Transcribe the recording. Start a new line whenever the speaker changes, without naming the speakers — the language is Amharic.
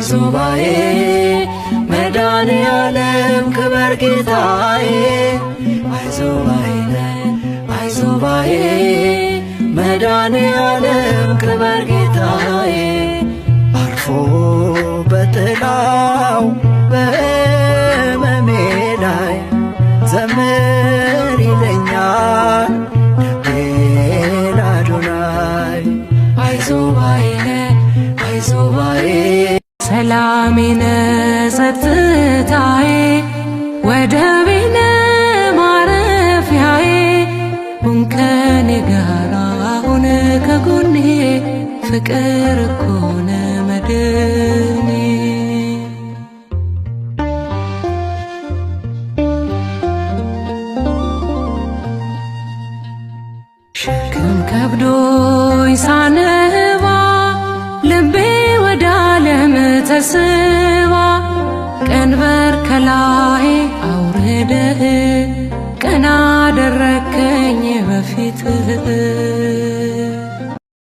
አይዞባዬ መድኃኔዓለም ክበር ጌታዬ አይዞባዬ አይዞባዬ መድኃኔዓለም ክበር ጌታዬ አርፎ በጥላው በሕመሜ ላይ ዘምር ይለኛል ልቤ ለአዶናይ አይዞባዬ አይዞባዬ
ሰላሜነ ጸጥታዬ ወደቤነ ማረፊያዬ ሁን ከኔ ጋር ሁን ከጎኔ ፍቅር እኮ ነው መድኔ ሸክም ከብዶኝ ሳነባ ልቤ ወደ ዓለም ተስባ ቀንበር ከላይ አውርደህ ቀና አደረከኝ በፊትህ